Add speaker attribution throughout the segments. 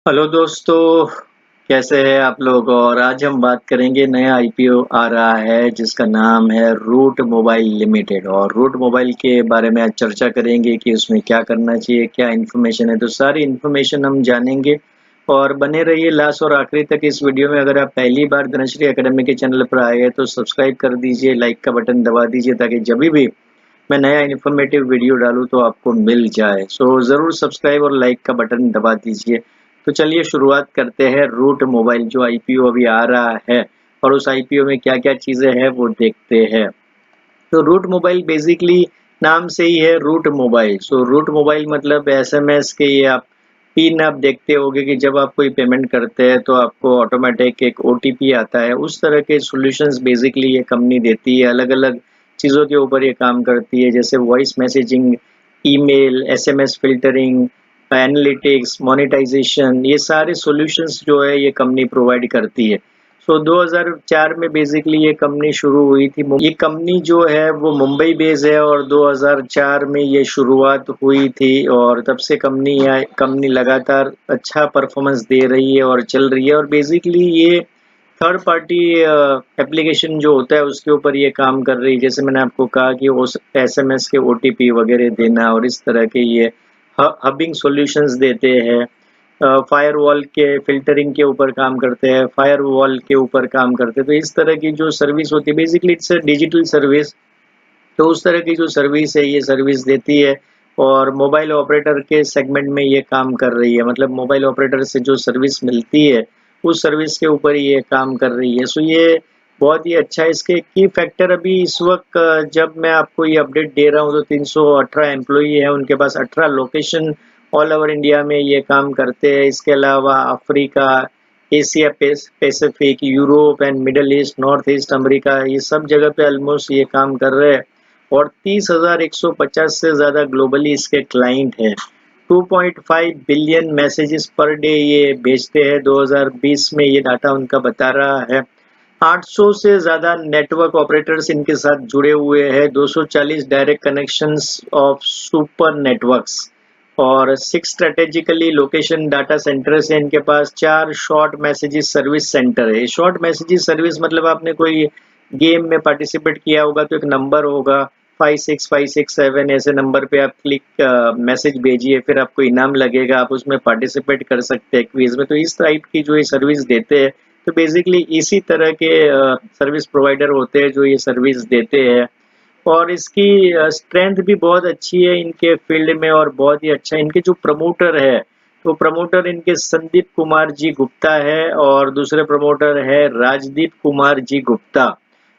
Speaker 1: Hello दोस्तों, कैसे हैं आप लोग। और आज हम बात करेंगे, नया आईपीओ आ रहा है जिसका नाम है रूट मोबाइल लिमिटेड। और रूट मोबाइल के बारे में आज चर्चा करेंगे कि उसमें क्या करना चाहिए, क्या इन्फॉर्मेशन है। तो सारी इन्फॉर्मेशन हम जानेंगे और बने रहिए लास्ट और आखिरी तक इस वीडियो में। अगर आप पहली बार धनश्री एकेडमी के चैनल पर आए हैं तो सब्सक्राइब कर दीजिए, लाइक का बटन दबा दीजिए ताकि जब भी मैं नया इन्फॉर्मेटिव वीडियो डालूँ तो आपको मिल जाए। सो ज़रूर सब्सक्राइब और लाइक का बटन दबा दीजिए। तो चलिए शुरुआत करते हैं। रूट मोबाइल जो आईपीओ अभी आ रहा है और उस आईपीओ में क्या-क्या चीज़ें हैं वो देखते हैं। तो रूट मोबाइल बेसिकली नाम से ही है Route Mobile. So Route Mobile मतलब एसएमएस के ये आप पिन आप देखते होंगे कि जब आप कोई पेमेंट करते हैं तो आपको ऑटोमेटिक एक ओटीपी आता है। उस तरह के सॉल्यूशंस बेसिकली ये कंपनी देती है। अलग-अलग चीज़ों के ऊपर ये काम करती है, जैसे voice messaging, email, SMS filtering, analytics, monetisation, ये सारे सॉल्यूशंस जो है ये कंपनी प्रोवाइड करती है। सो 2004 में बेसिकली ये कंपनी शुरू हुई थी। ये कंपनी जो है वो मुंबई बेस्ड है और 2004 में ये शुरुआत हुई थी और तब से कंपनी लगातार अच्छा परफॉर्मेंस दे रही है और चल रही है। और बेसिकली ये थर्ड पार्टी एप्लीकेशन जो होता है उसके ऊपर ये काम कर रही है। जैसे मैंने आपको कहा कि उस एसएमएस के ओटीपी वगैरह देना और इस तरह के ये हबिंग सॉल्यूशंस देते हैं। फायरवॉल के फ़िल्टरिंग के ऊपर काम करते हैं, फायरवॉल के ऊपर काम करते हैं। तो इस तरह की जो सर्विस होती है basically it's a digital service. तो उस तरह की जो सर्विस है ये सर्विस देती है और मोबाइल ऑपरेटर के सेगमेंट में ये काम कर रही है। मतलब मोबाइल ऑपरेटर से जो सर्विस मिलती है उस सर्विस के ऊपर ये काम कर रही है। सो ये बहुत ही अच्छा है। इसके की फैक्टर अभी इस वक्त जब मैं आपको ये अपडेट दे रहा हूँ तो 318 एम्प्लॉई है उनके पास। 18 लोकेशन ऑल ओवर इंडिया में ये काम करते हैं। इसके अलावा Africa, Asia Pacific, Europe and middle east, north east America, ये सब जगह पे ऑलमोस्ट ये काम कर रहे हैं। और 30,150 से ज़्यादा ग्लोबली इसके क्लाइंट हैं। 2.5 बिलियन मैसेजेस पर डे ये भेजते हैं। 2020 में ये डाटा उनका बता रहा है। 800 से ज़्यादा नेटवर्क ऑपरेटर्स इनके साथ जुड़े हुए हैं। 240 direct connections of super networks और 6 स्ट्रेटेजिकली लोकेशन डाटा सेंटर्स हैं इनके पास। 4 शॉर्ट मैसेजेस सर्विस सेंटर है। शॉर्ट मैसेजेस सर्विस मतलब आपने कोई गेम में पार्टिसिपेट किया होगा तो एक नंबर होगा 56567, ऐसे नंबर पे आप मैसेज भेजिए, फिर आपको इनाम लगेगा, आप उसमें पार्टिसिपेट कर सकते हैं क्विज में। तो इस टाइप की जो ये सर्विस देते हैं, तो बेसिकली इसी तरह के सर्विस प्रोवाइडर होते हैं जो ये सर्विस देते हैं। और इसकी स्ट्रेंथ भी बहुत अच्छी है इनके फील्ड में और बहुत ही अच्छा इनके जो प्रमोटर है, तो प्रमोटर इनके संदीप कुमार जी गुप्ता है और दूसरे प्रमोटर है राजदीप कुमार जी गुप्ता।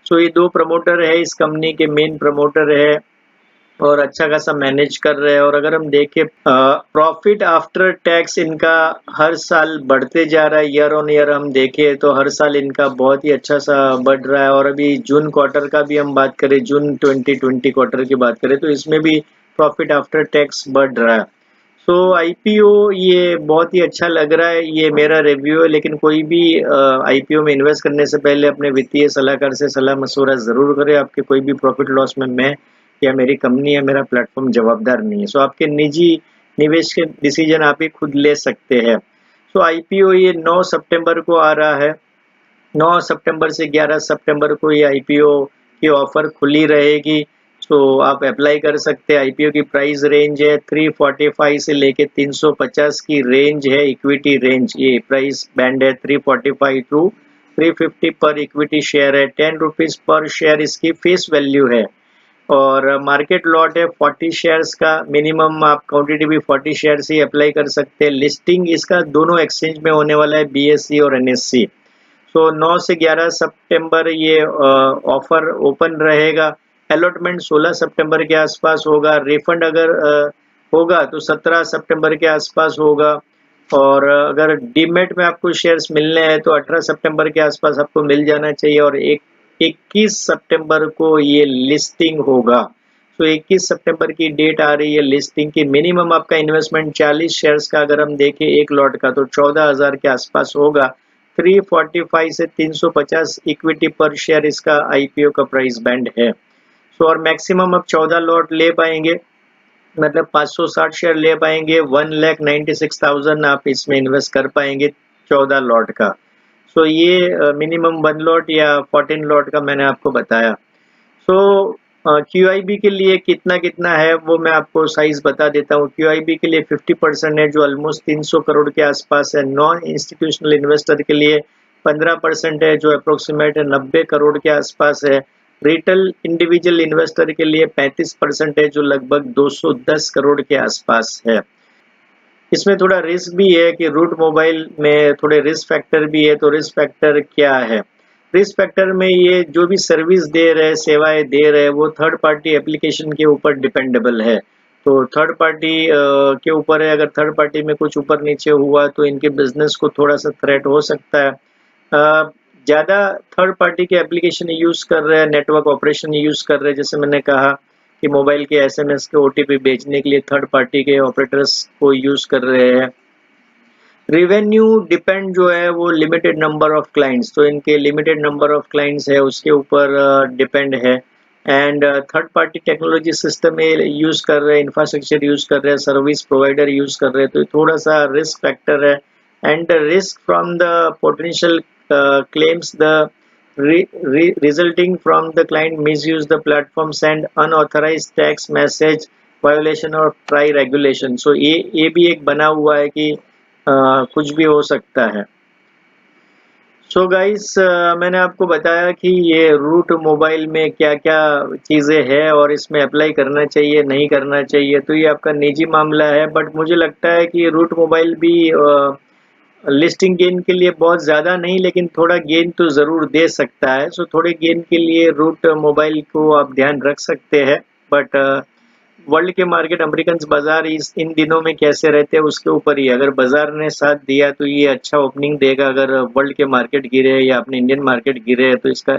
Speaker 1: सो ये दो प्रमोटर है, इस कंपनी के मेन प्रमोटर है और अच्छा खासा मैनेज कर रहे हैं। और अगर हम देखें प्रॉफिट आफ्टर टैक्स इनका हर साल बढ़ते जा रहा है। ईयर ऑन ईयर हम देखें तो हर साल इनका बहुत ही अच्छा सा बढ़ रहा है। और अभी जून क्वार्टर का भी हम बात करें, जून 2020 क्वार्टर की बात करें तो इसमें भी प्रॉफिट आफ्टर टैक्स बढ़ रहा है। सो आईपीओ ये बहुत ही अच्छा लग रहा है। ये मेरा रिव्यू है, लेकिन कोई भी आईपीओ में इन्वेस्ट करने से पहले अपने वित्तीय सलाहकार से सलाह मशवरा ज़रूर करें। आपके कोई भी प्रॉफिट लॉस में मैं या मेरी कंपनी या मेरा प्लेटफॉर्म जवाबदार नहीं है। सो आपके निजी निवेश के डिसीजन आप ही खुद ले सकते हैं। सो आईपीओ ये 9 सितंबर को आ रहा है। 9 सितंबर से 11 सितंबर को ये आईपीओ की ऑफर खुली रहेगी। सो आप अप्लाई कर सकते हैं। आईपीओ की प्राइस रेंज है 345 से लेके 350 की रेंज है। इक्विटी रेंज ये प्राइस बैंड है 345 टू 350 पर इक्विटी शेयर है। 10 रुपीज पर शेयर इसकी फेस वैल्यू है और मार्केट लॉट है 40 शेयर्स का। मिनिमम आप क्वांटिटी भी 40 शेयर्स ही अप्लाई कर सकते हैं। लिस्टिंग इसका दोनों एक्सचेंज में होने वाला है, बीएसई और एनएससी। सो 9 से 11 सितंबर ये ऑफर ओपन रहेगा। अलॉटमेंट 16 सितंबर के आसपास होगा। रिफंड अगर होगा तो 17 सितंबर के आसपास होगा। और अगर डीमेट में आपको शेयर्स मिलने हैं तो 18 सितंबर के आसपास आपको मिल जाना चाहिए। और 21 सितंबर को ये लिस्टिंग होगा। तो 21 सितंबर की डेट आ रही है लिस्टिंग की। मिनिमम आपका इन्वेस्टमेंट 40 शेयर्स का अगर हम देखें एक लॉट का तो 14,000 के आसपास होगा। 345 से 350 इक्विटी पर शेयर इसका आईपीओ का प्राइस बैंड है। सो और मैक्सिमम आप 14 लॉट ले पाएंगे। मतलब 560 शेयर ले पाएंगे, 1,96,000 आप इसमें इन्वेस्ट कर पाएंगे 14 लॉट का। सो ये मिनिमम 1 लॉट या 14 लॉट का मैंने आपको बताया। सो QIB के लिए कितना कितना है वो मैं आपको साइज बता देता हूँ। QIB के लिए 50% है जो ऑलमोस्ट 300 करोड़ के आसपास है। नॉन इंस्टीट्यूशनल इन्वेस्टर के लिए 15% है जो अप्रोक्सीमेट 90 करोड़ के आसपास है। रिटेल इंडिविजुअल इन्वेस्टर के लिए 35% है जो लगभग 210 करोड़ के आसपास है। इसमें थोड़ा रिस्क भी है कि रूट मोबाइल में थोड़े रिस्क फैक्टर भी है। तो रिस्क फैक्टर क्या है? रिस्क फैक्टर में ये जो भी सर्विस दे रहे, सेवाएं दे रहे, वो थर्ड पार्टी एप्लीकेशन के ऊपर डिपेंडेबल है। तो थर्ड पार्टी के ऊपर है। अगर थर्ड पार्टी में कुछ ऊपर नीचे हुआ तो इनके बिजनेस को थोड़ा सा थ्रेट हो सकता है। ज़्यादा थर्ड पार्टी के एप्लीकेशन यूज़ कर रहे हैं, नेटवर्क ऑपरेशन यूज़ कर रहे हैं, जैसे मैंने कहा कि मोबाइल के एसएमएस के ओटीपी भेजने के लिए थर्ड पार्टी के ऑपरेटर्स को यूज़ कर रहे हैं। रेवेन्यू डिपेंड जो है वो लिमिटेड नंबर ऑफ क्लाइंट्स, तो इनके लिमिटेड नंबर ऑफ क्लाइंट्स है उसके ऊपर डिपेंड है। And third party technology system use कर रहे हैं, इंफ्रास्ट्रक्चर यूज़ कर रहे हैं, सर्विस प्रोवाइडर यूज़ कर रहे हैं, तो थोड़ा सा रिस्क फैक्टर है। And risk from the potential claims the resulting from the client misuse the platform, send unauthorized text message, violation और try regulation। so ये भी एक बना हुआ है कि कुछ भी हो सकता है। सो गाइस मैंने आपको बताया कि ये रूट मोबाइल में क्या क्या चीज़ें हैं और इसमें अप्लाई करना चाहिए नहीं करना चाहिए, तो ये आपका निजी मामला है। बट मुझे लगता है कि रूट मोबाइल भी लिस्टिंग गेन के लिए बहुत ज़्यादा नहीं, लेकिन थोड़ा गेन तो ज़रूर दे सकता है। सो थोड़े गेन के लिए रूट मोबाइल को आप ध्यान रख सकते हैं। बट वर्ल्ड के मार्केट, अमेरिकन बाजार इन दिनों में कैसे रहते हैं उसके ऊपर ही। अगर बाजार ने साथ दिया तो ये अच्छा ओपनिंग देगा। अगर वर्ल्ड के मार्केट गिरे या अपने इंडियन मार्केट गिरे तो इसका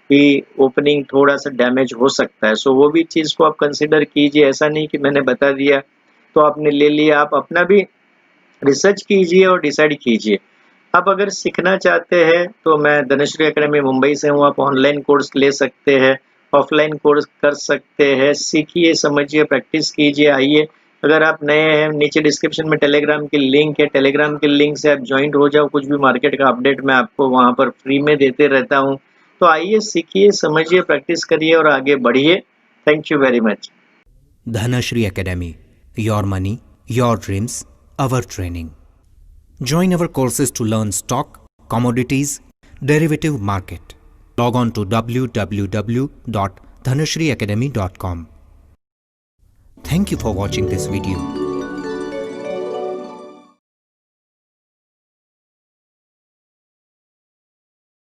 Speaker 1: भी ओपनिंग थोड़ा सा डैमेज हो सकता है। सो वो भी चीज़ को आप कंसिडर कीजिए। ऐसा नहीं कि मैंने बता दिया तो आपने ले लिया, आप अपना भी रिसर्च कीजिए और डिसाइड कीजिए। आप अगर सीखना चाहते हैं तो मैं धनश्री एकेडमी मुंबई से हूँ। आप ऑनलाइन कोर्स ले सकते हैं, ऑफलाइन कोर्स कर सकते हैं। सीखिए, समझिए, प्रैक्टिस कीजिए। आइए, अगर आप नए हैं नीचे डिस्क्रिप्शन में टेलीग्राम की लिंक है, टेलीग्राम के लिंक से आप ज्वाइंट हो जाओ। कुछ भी मार्केट का अपडेट मैं आपको वहाँ पर फ्री में देते रहता हूँ। तो आइए, सीखिए, समझिए, प्रैक्टिस करिए और आगे बढ़िए। Thank you very much.
Speaker 2: Dhanashri Academy, your money, your dreams, our training. Join our courses to learn stock, commodities, derivative market. Log on to www.dhanashriacademy.com. Thank you for watching this video.